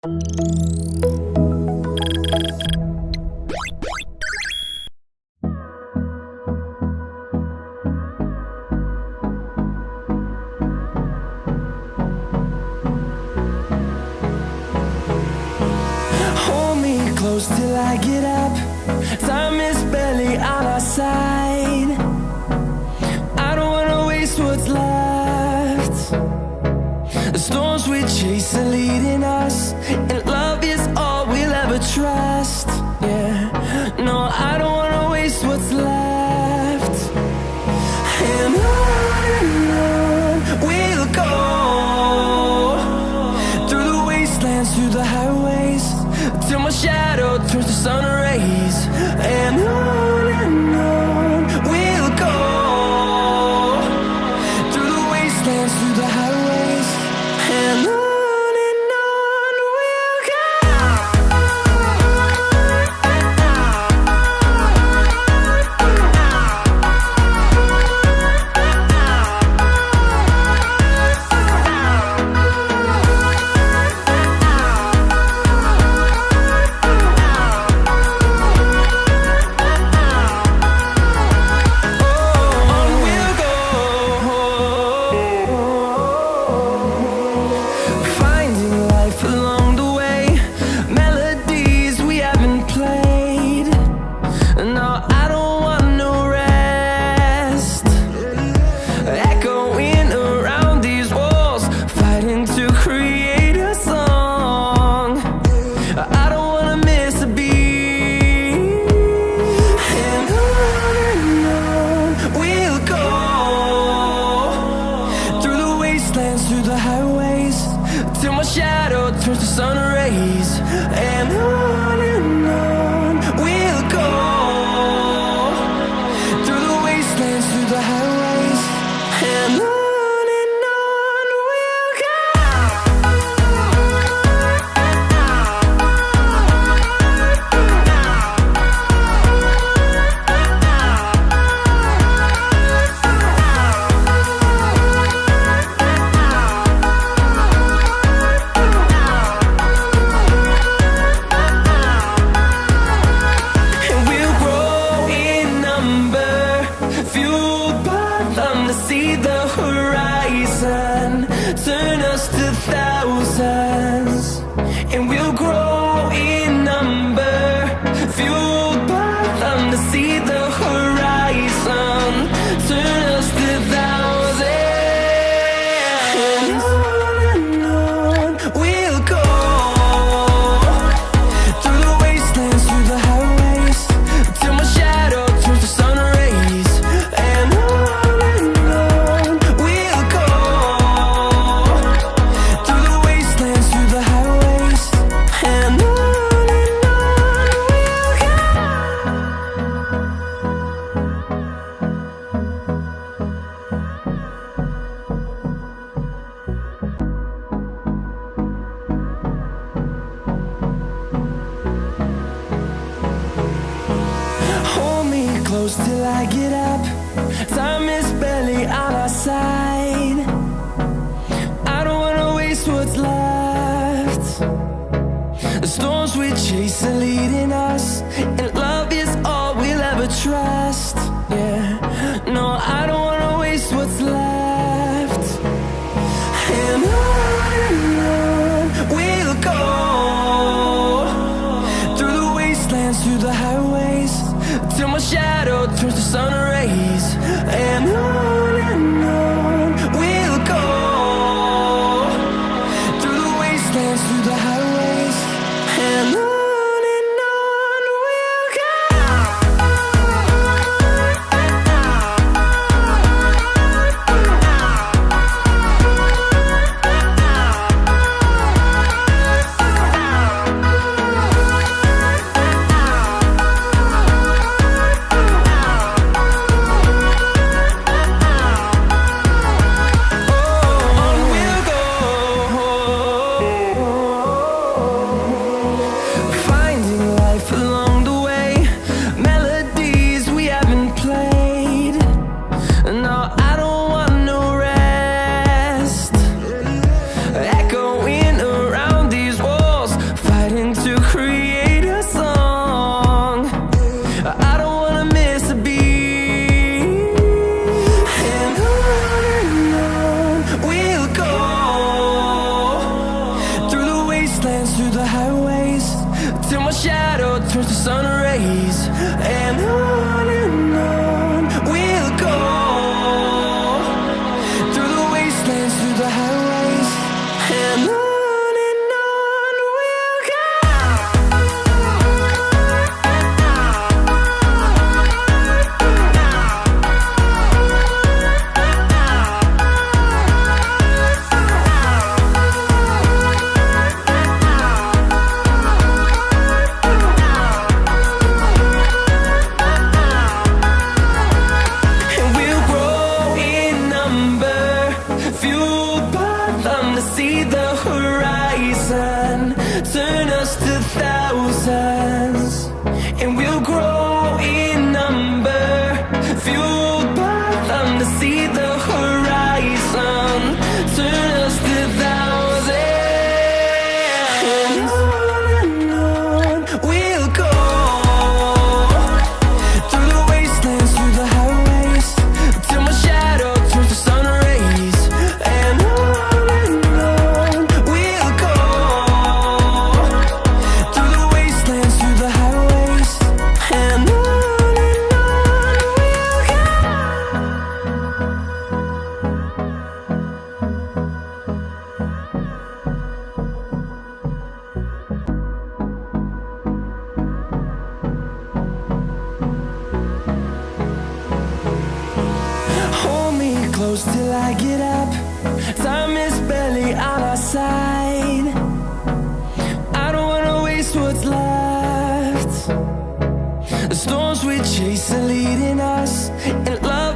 Hold me close till I get up. Time is barely on our side. I don't wanna waste what's left. The storms we chase are leading us, and love is all we'll ever trust. Yeah, no, I don't wanna waste what's left. And on we'll go, through the wastelands, through the highways, till my shadow turns to sun rays. And on we'll go, through the wastelands, through the highways, and on we'll go. Through the highways, till my shadow turns to sun rays. And on we'll go, through the wastelands, through the highways, and on we'll go. See the horizon turn us to thousands, and we'll grow in number, fueled by them. To see the horizon turn us to thousands, and on we'll go, through the wastelands, through the highways, till my shadow turns to sun rays. And close till I get up. Time is barely on our side. I don't wanna waste what's left. The storms we chase are leading us, and love is all we'll ever trust. Yeah, no, I don't wanna waste what's left. And on we'll go, through the wastelands, through the highways, till my shadow turns to sun rays. And on we'll go, through the wastelands, through the highways, and on we'll go. the highways, till my shadow turns to sun rays. And on we'll go, through the wastelands, through the highways, and on we'll go. See the horizon turn us to thousands, and we'll grow in number, fueled by them to see the horizon turn us to thousands. And on we'll go, through the wastelands, through the highways, till my shadow turns to sun rays. And close till I get up. Time is barely on our side. I don't wanna waste what's left. The storms we chase are leading us, and love